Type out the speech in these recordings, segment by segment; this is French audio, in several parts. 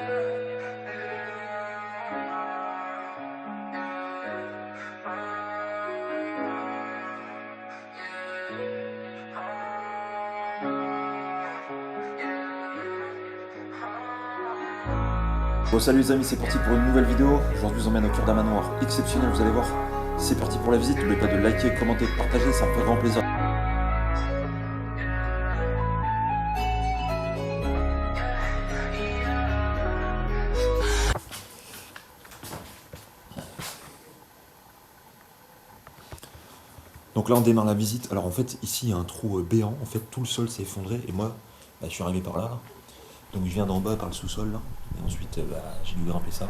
Bon salut les amis, c'est parti pour une nouvelle vidéo. Aujourd'hui je vous emmène au cœur d'un manoir exceptionnel, vous allez voir. C'est parti pour la visite, n'oubliez pas de liker, commenter, de partager, ça me fait grand plaisir. Donc là on démarre la visite. Alors en fait ici il y a un trou béant, en fait tout le sol s'est effondré et moi je suis arrivé par là. Donc je viens d'en bas par le sous-sol là. Et ensuite j'ai dû grimper ça.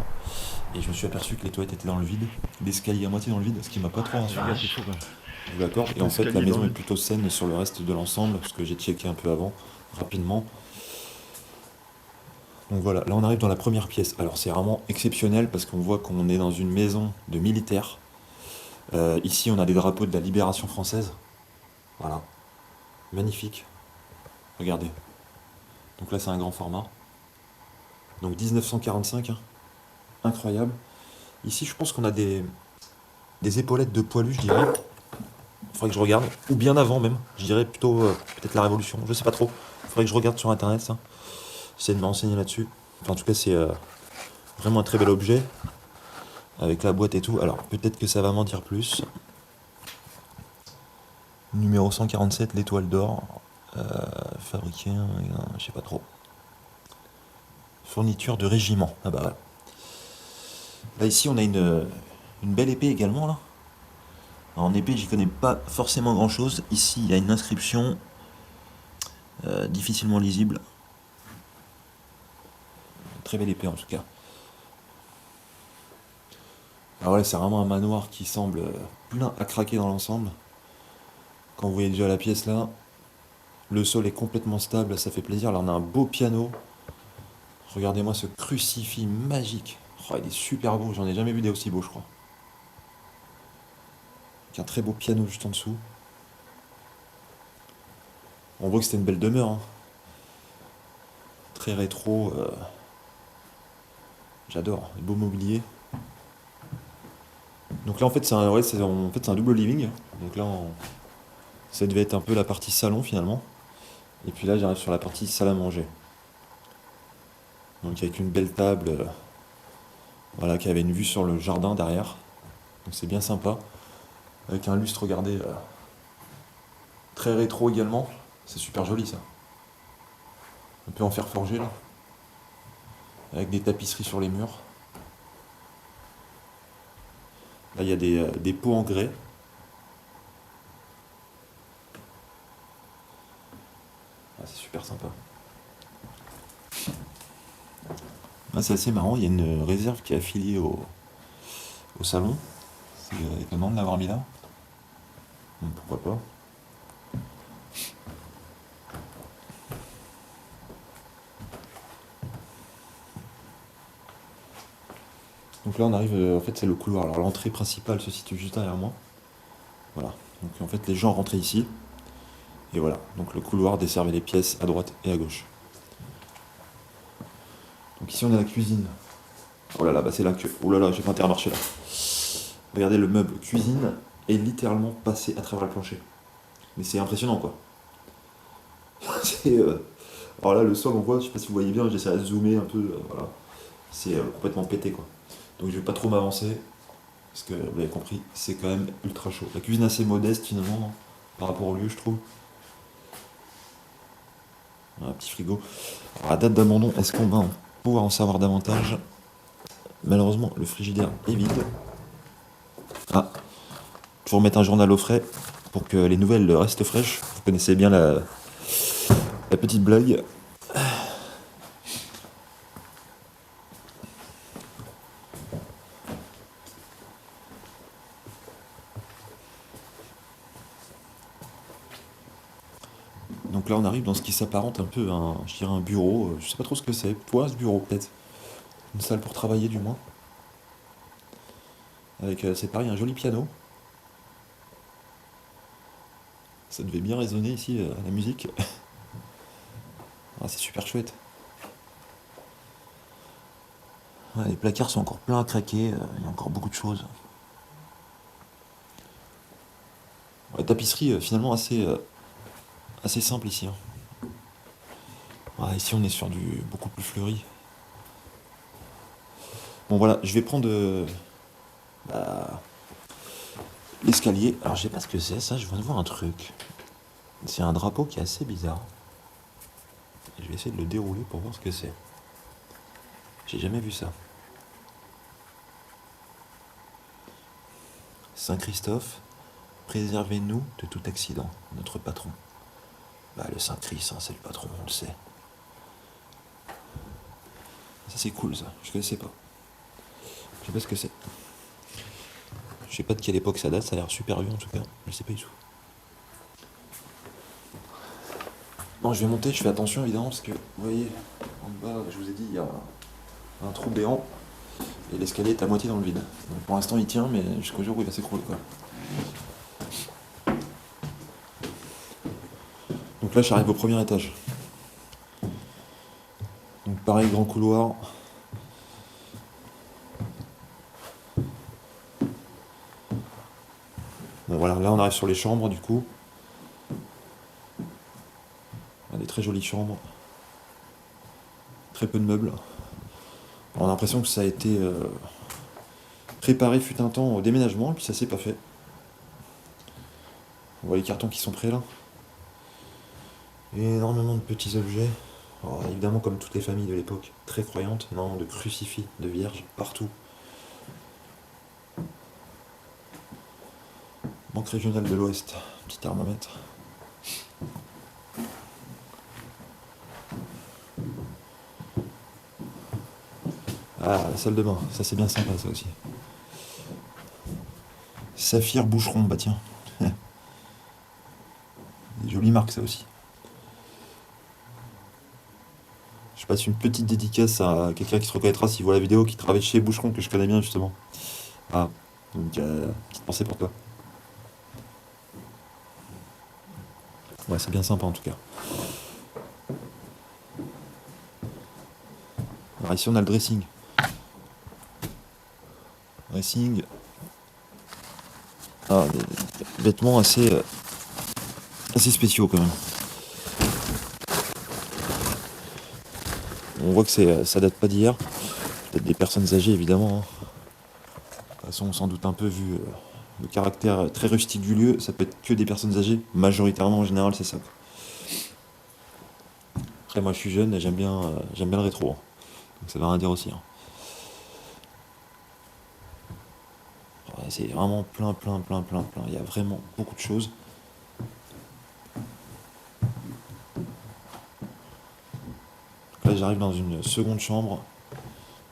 Et je me suis aperçu que les toilettes étaient dans le vide, l'escalier à moitié dans le vide, ce qui m'a pas trop rassuré. Je vous l'accorde. Et en fait la maison est plutôt saine sur le reste de l'ensemble, parce que j'ai checké un peu avant, rapidement. Donc voilà, là on arrive dans la première pièce. Alors c'est vraiment exceptionnel parce qu'on voit qu'on est dans une maison de militaires. Ici on a des drapeaux de la Libération française. Voilà. Magnifique. Regardez. Donc là c'est un grand format. Donc 1945, hein. Incroyable. Ici je pense qu'on a des épaulettes de poilu, je dirais. Il faudrait que je regarde. Ou bien avant même. Je dirais plutôt peut-être la Révolution. Je sais pas trop. Il faudrait que je regarde sur internet ça. J'essaie de me renseigner là-dessus. Enfin, en tout cas c'est vraiment un très bel objet. Avec la boîte et tout. Alors peut-être que ça va m'en dire plus. Numéro 147, l'étoile d'or. Fabriqué, je sais pas trop. Fourniture de régiment. Ah bah ouais. Là ici on a une belle épée également là. Alors, en épée j'y connais pas forcément grand chose. Ici il y a une inscription difficilement lisible. Très belle épée en tout cas. Alors ouais, c'est vraiment un manoir qui semble plein à craquer dans l'ensemble. Quand vous voyez déjà la pièce là, le sol est complètement stable, ça fait plaisir. Là on a un beau piano. Regardez-moi ce crucifix magique. Oh, il est super beau, j'en ai jamais vu des aussi beaux je crois. Avec un très beau piano juste en dessous. On voit que c'était une belle demeure, hein. Très rétro. J'adore, beau mobilier. Donc là en fait c'est un double living. Donc là ça devait être un peu la partie salon finalement. Et puis là j'arrive sur la partie salle à manger. Donc avec une belle table, voilà, qui avait une vue sur le jardin derrière. Donc c'est bien sympa. Avec un lustre, regardez, très rétro également. C'est super joli ça. On peut en faire forger là. Avec des tapisseries sur les murs. Là il y a des pots en grès. Ah, c'est super sympa. Ah, c'est assez marrant, il y a une réserve qui est affiliée au salon. C'est étonnant de l'avoir mis là. Pourquoi pas. Donc là on arrive, en fait c'est le couloir. Alors l'entrée principale se situe juste derrière moi. Voilà. Donc en fait les gens rentraient ici. Et voilà. Donc le couloir desservait les pièces à droite et à gauche. Donc ici on a la cuisine. Oh là là, bah c'est là que. Oh là là, j'ai fait Intermarché là. Regardez, le meuble cuisine est littéralement passé à travers le plancher. Mais c'est impressionnant quoi. c'est, alors là le sol on voit, je sais pas si vous voyez bien, j'essaie de zoomer un peu, voilà. C'est complètement pété quoi. Donc je vais pas trop m'avancer. Parce que vous l'avez compris, c'est quand même ultra chaud. La cuisine assez modeste finalement, hein, par rapport au lieu je trouve. Un petit frigo. Alors, à date d'abandon, est-ce qu'on va pouvoir en savoir davantage? Malheureusement, le frigidaire est vide. Ah, il faut remettre un journal au frais pour que les nouvelles restent fraîches. Vous connaissez bien la petite blague. Donc là, on arrive dans ce qui s'apparente un peu à je dirais un bureau. Je sais pas trop ce que c'est. Toi, ce bureau peut-être. Une salle pour travailler du moins. Avec, c'est pareil, un joli piano. Ça devait bien résonner ici, la musique. Ah, c'est super chouette. Ouais, les placards sont encore pleins à craquer, il y a encore beaucoup de choses. Ouais, tapisserie finalement assez simple ici, hein. Ouais, ici on est sur du beaucoup plus fleuri. Bon voilà, je vais prendre bah, l'escalier. Alors je sais pas ce que c'est ça, je viens de voir un truc. C'est un drapeau qui est assez bizarre. Je vais essayer de le dérouler pour voir ce que c'est. J'ai jamais vu ça. Saint-Christophe, préservez-nous de tout accident, notre patron. Bah le Saint-Christ, hein, c'est le patron, on le sait. Ça c'est cool ça, je connaissais pas. Je sais pas ce que c'est. Je sais pas de quelle époque ça date, ça a l'air super vieux en tout cas. Je sais pas du tout. Bon, je vais monter, je fais attention évidemment parce que vous voyez, en bas, je vous ai dit, il y a un trou béant et l'escalier est à moitié dans le vide. Donc pour l'instant il tient, mais jusqu'au jour où il va s'écrouler quoi. Donc là j'arrive au premier étage. Donc pareil, grand couloir. Bon voilà, là on arrive sur les chambres du coup. On a des très jolies chambres. Très peu de meubles. On a l'impression que ça a été préparé fut un temps au déménagement, et puis ça s'est pas fait. On voit les cartons qui sont prêts là. Énormément de petits objets. Alors, évidemment, comme toutes les familles de l'époque, très croyantes, énormément de crucifix, de vierges, partout. Banque régionale de l'Ouest, petit thermomètre. Ah, la salle de bain, ça c'est bien sympa ça aussi. Saphir Boucheron, bah tiens. Des jolies marques ça aussi. Je passe une petite dédicace à quelqu'un qui se reconnaîtra s'il voit la vidéo, qui travaille chez Boucheron, que je connais bien justement. Ah, donc petite pensée pour toi. Ouais, c'est bien sympa en tout cas. Alors ici on a le dressing. Dressing. Ah, des vêtements assez spéciaux quand même. On voit que ça date pas d'hier. Peut-être des personnes âgées évidemment, hein. De toute façon, sans doute un peu vu le caractère très rustique du lieu, ça peut être que des personnes âgées. Majoritairement en général, c'est ça. Après, moi je suis jeune et j'aime bien le rétro, hein. Donc ça veut rien dire aussi, hein. Ouais, c'est vraiment plein, plein, plein, plein, plein. Il y a vraiment beaucoup de choses. Là, j'arrive dans une seconde chambre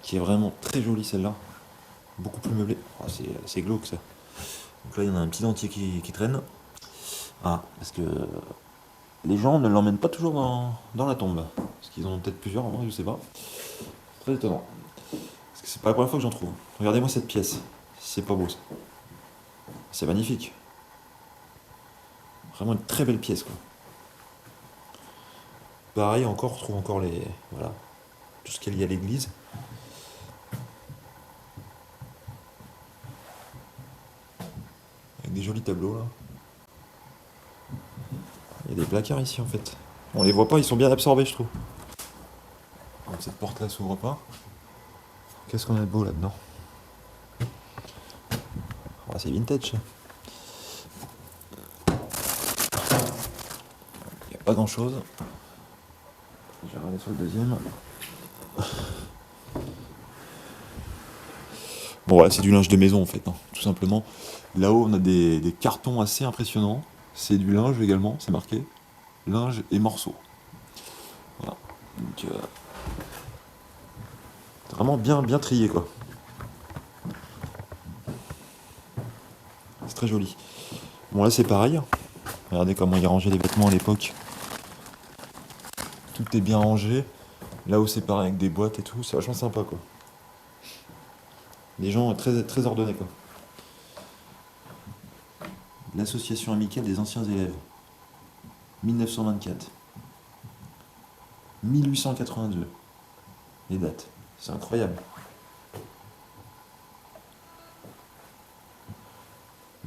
qui est vraiment très jolie celle-là. Beaucoup plus meublée. Oh, c'est glauque ça. Donc là, il y en a un petit dentier qui traîne. Ah, parce que les gens ne l'emmènent pas toujours dans la tombe. Parce qu'ils en ont peut-être plusieurs, moi je sais pas. Très étonnant. Parce que c'est pas la première fois que j'en trouve. Regardez-moi cette pièce. C'est pas beau ça. C'est magnifique. Vraiment une très belle pièce quoi. Pareil encore, on retrouve encore les. Voilà. Tout ce qu'il y a lié à l'église. Avec des jolis tableaux là. Il y a des placards ici en fait. On les voit pas, ils sont bien absorbés je trouve. Donc cette porte là s'ouvre pas. Qu'est-ce qu'on a de beau là-dedans? Ah, c'est vintage ça. Il n'y a pas grand chose. Je vais regarder sur le deuxième. Bon ouais, c'est du linge de maison en fait, hein, tout simplement. Là-haut on a des cartons assez impressionnants. C'est du linge également, c'est marqué. Linge et morceaux. Voilà. Donc vraiment bien bien trié quoi. C'est très joli. Bon là c'est pareil. Regardez comment il rangeait les vêtements à l'époque. Tout est bien rangé. Là-haut c'est pareil avec des boîtes et tout, c'est vachement sympa quoi. Des gens très, très ordonnés quoi. L'association amicale des anciens élèves. 1924. 1882. Les dates. C'est incroyable.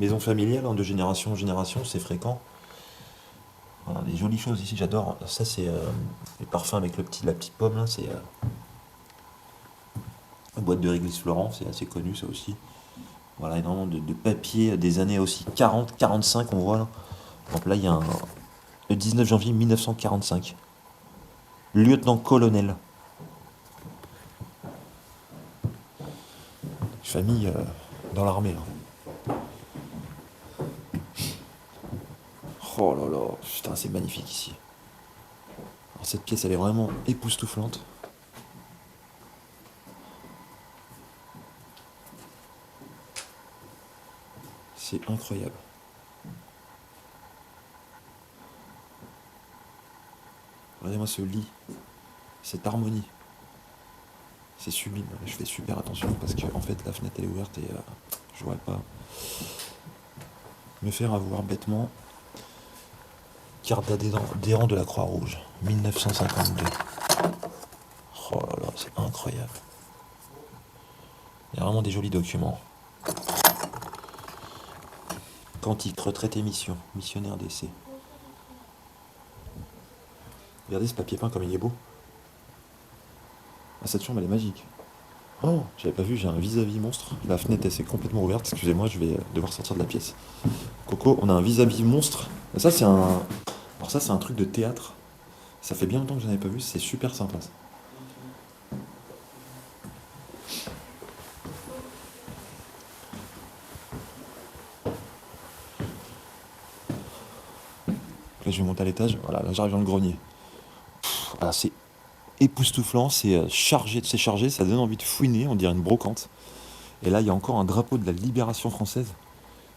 Maison familiale, hein, de génération en génération, c'est fréquent. Voilà, des jolies choses ici, j'adore. Ça, c'est les parfums avec la petite pomme, là, c'est la boîte de réglisse Florent, c'est assez connu, ça aussi. Voilà, énormément de papier des années aussi 40, 45, on voit là. Donc là, il y a le 19 janvier 1945. Lieutenant-colonel. Famille dans l'armée, là. Oh là là, putain, c'est magnifique ici. Alors, cette pièce, elle est vraiment époustouflante. C'est incroyable. Regardez-moi ce lit, cette harmonie. C'est sublime. Je fais super attention parce que en fait la fenêtre elle est ouverte et je voudrais pas me faire avoir bêtement. Carte d'adhérent de la Croix-Rouge, 1952. Oh là là, c'est incroyable. Il y a vraiment des jolis documents. Quantique, retraite et mission, missionnaire d'essai. Regardez ce papier peint comme il est beau. Ah, cette chambre elle est magique. Oh, j'avais pas vu, j'ai un vis-à-vis monstre. La fenêtre elle s'est complètement ouverte, excusez-moi, je vais devoir sortir de la pièce. Coco, on a un vis-à-vis monstre. Ça c'est un. Alors ça c'est un truc de théâtre. Ça fait bien longtemps que je n'en avais pas vu, c'est super sympa ça. Là je vais monter à l'étage, voilà, là j'arrive dans le grenier. Voilà, c'est époustouflant, c'est chargé, ça donne envie de fouiner, on dirait une brocante. Et là il y a encore un drapeau de la Libération française.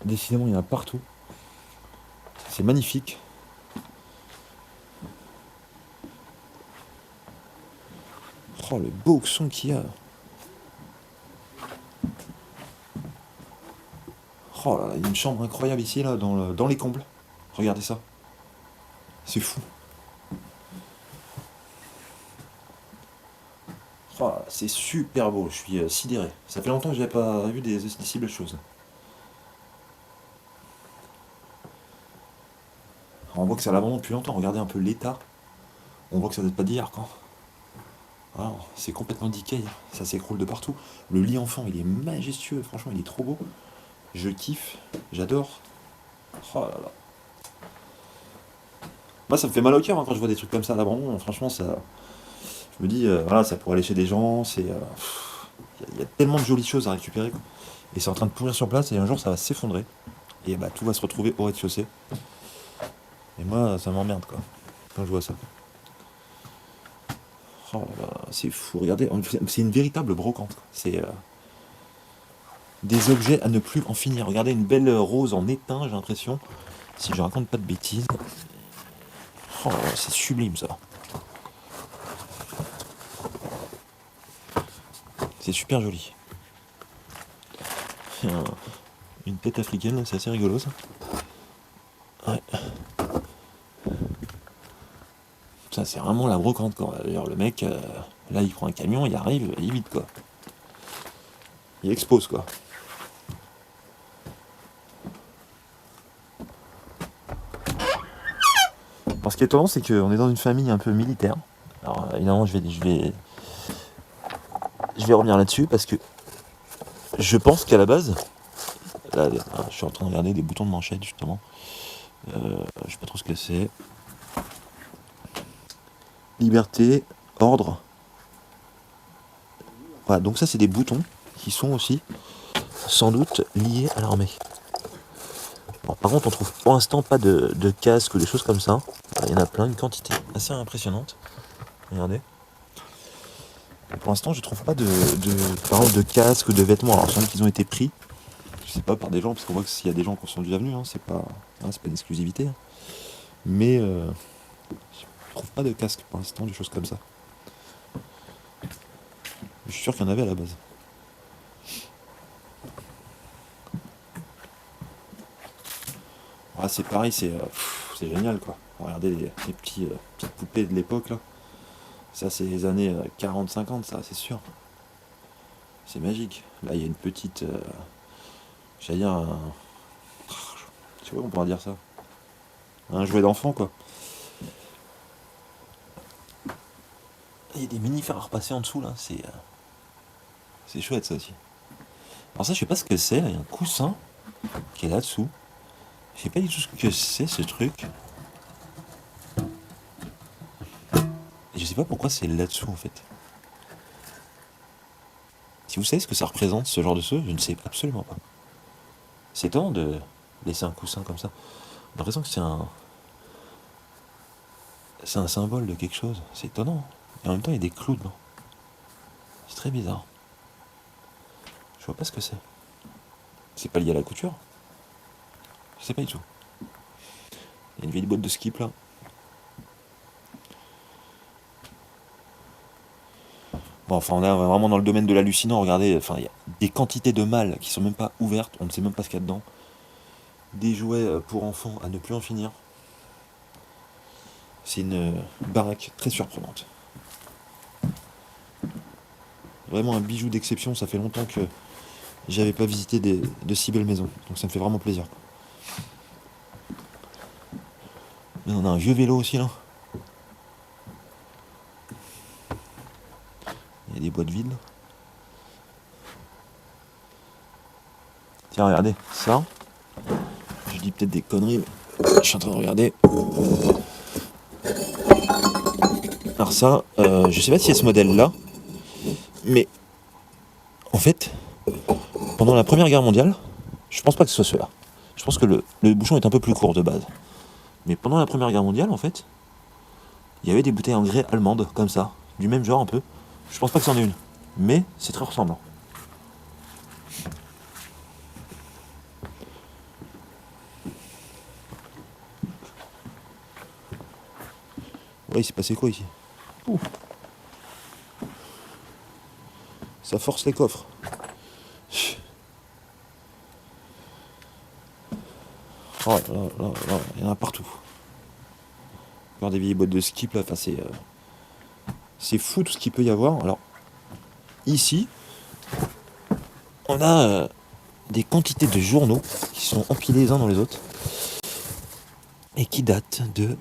Décidément il y en a partout. C'est magnifique. Oh le beau son qu'il y a. Oh là là, il y a une chambre incroyable ici là, dans les combles. Regardez ça. C'est fou. Oh, c'est super beau, je suis sidéré. Ça fait longtemps que j'avais pas vu des si belles choses. Alors, on voit que ça l'abandonne depuis longtemps. Regardez un peu l'état. On voit que ça date pas d'hier, quoi. Alors, c'est complètement decay. Ça s'écroule de partout. Le lit enfant, il est majestueux. Franchement, il est trop beau. Je kiffe. J'adore. Oh là là. Moi, ça me fait mal au cœur hein, quand je vois des trucs comme ça à l'abandon. Franchement, ça. Je me dis, voilà, ça pourrait aller chez des gens. Il y a tellement de jolies choses à récupérer, quoi. Et c'est en train de pourrir sur place et un jour ça va s'effondrer. Et bah tout va se retrouver au rez-de-chaussée. Et moi ça m'emmerde quoi. Quand je vois ça. Oh là là, c'est fou. Regardez, c'est une véritable brocante. C'est des objets à ne plus en finir. Regardez une belle rose en étain, j'ai l'impression. Si je raconte pas de bêtises. Oh là là, c'est sublime ça. C'est super joli. Une tête africaine, c'est assez rigolo ça. Ouais. Ça, c'est vraiment la brocante, quoi. D'ailleurs, le mec, là, il prend un camion, il arrive, il vite, quoi. Il expose, quoi. Alors, ce qui est étonnant, c'est qu'on est dans une famille un peu militaire. Alors, évidemment, je vais revenir là-dessus parce que je pense qu'à la base, là, je suis en train de regarder des boutons de manchette, justement. Je sais pas trop ce que c'est. Liberté, ordre. Voilà, donc ça, c'est des boutons qui sont aussi sans doute liés à l'armée. Bon, par contre, on trouve pour l'instant pas de casque ou des choses comme ça. Il y en a plein, une quantité assez impressionnante. Regardez. Et pour l'instant, je trouve pas par exemple, de casque ou de vêtements. Alors, sans doute qu'ils ont été pris, je sais pas, par des gens, parce qu'on voit que s'il y a des gens qui sont déjà venus, hein, c'est pas une exclusivité. Hein. Mais je trouve pas de casque pour l'instant, des choses comme ça. Je suis sûr qu'il y en avait à la base. Ah, c'est pareil, c'est génial quoi. Regardez les petites poupées de l'époque là. Ça, c'est les années 40-50, ça, c'est sûr. C'est magique. Là, il y a une petite. J'allais dire Je sais pas, on pourra dire ça. Un jouet d'enfant, quoi. Il y a des mini-fers à repasser en dessous, là. C'est chouette, ça aussi. Alors ça, je sais pas ce que c'est. Il y a un coussin qui est là-dessous. Je sais pas du tout ce que c'est, ce truc. Et je sais pas pourquoi c'est là-dessous, en fait. Si vous savez ce que ça représente, ce genre de choses, je ne sais absolument pas. C'est étonnant de laisser un coussin comme ça. J'ai l'impression que c'est un symbole de quelque chose. C'est étonnant. Et en même temps, il y a des clous dedans. C'est très bizarre. Je vois pas ce que c'est. C'est pas lié à la couture. Je sais pas du tout. Il y a une vieille boîte de skip là. Bon, enfin, on est vraiment dans le domaine de l'hallucinant. Regardez, enfin, il y a des quantités de malles qui sont même pas ouvertes. On ne sait même pas ce qu'il y a dedans. Des jouets pour enfants à ne plus en finir. C'est une baraque très surprenante. Vraiment un bijou d'exception. Ça fait longtemps que j'avais pas visité de si belles maisons. Donc ça me fait vraiment plaisir. Mais on a un vieux vélo aussi là. Il y a des boîtes vides. Tiens, regardez, ça. Je dis peut-être des conneries, mais je suis en train de regarder. Alors ça, je sais pas si c'est ce modèle-là, mais en fait, pendant la Première Guerre mondiale, je pense pas que ce soit celui-là. Je pense que le bouchon est un peu plus court de base. Mais pendant la Première Guerre mondiale, en fait, il y avait des bouteilles en grès allemandes, comme ça, du même genre un peu. Je pense pas que c'en ait une, mais c'est très ressemblant. Ouais, il s'est passé quoi ici? Ouh. Ça force les coffres. Oh là là là là, il y en a partout. Encore des vieilles boîtes de skip là, enfin c'est fou tout ce qu'il peut y avoir. Alors, ici, on a des quantités de journaux qui sont empilés les uns dans les autres et qui datent de...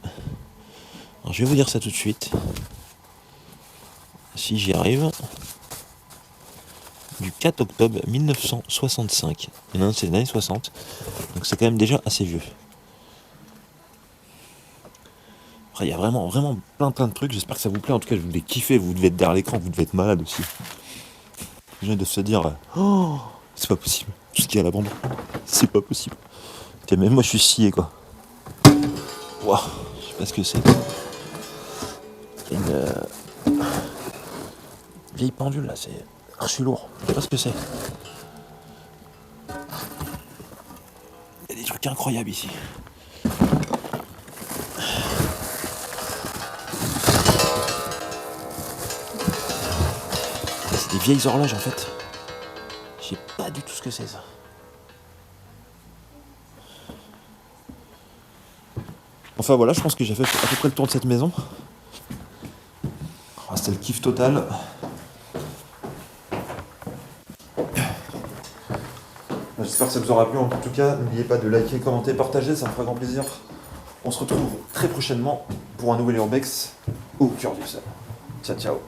Alors, je vais vous dire ça tout de suite. Si j'y arrive. Du 4 octobre 1965. Il y en a un, c'est les années 60. Donc c'est quand même déjà assez vieux. Après, il y a vraiment, vraiment plein de trucs. J'espère que ça vous plaît. En tout cas, vous devez kiffer. Vous devez être derrière l'écran. Vous devez être malade aussi. Les gens doivent se dire oh, c'est pas possible. Tout ce qu'il y a à l'abandon. C'est pas possible. Tiens, même moi, je suis scié, quoi. Waouh, je sais pas ce que c'est. Il y a une vieille pendule, là. C'est archi lourd. Je sais pas ce que c'est. Il y a des trucs incroyables ici. C'est des vieilles horloges en fait. Je sais pas du tout ce que c'est ça. Enfin voilà, je pense que j'ai fait à peu près le tour de cette maison. Ah, c'était le kiff total. J'espère que ça vous aura plu. En tout cas, n'oubliez pas de liker, commenter, partager, ça me fera grand plaisir. On se retrouve très prochainement pour un nouvel Urbex au cœur du sol. Ciao, ciao.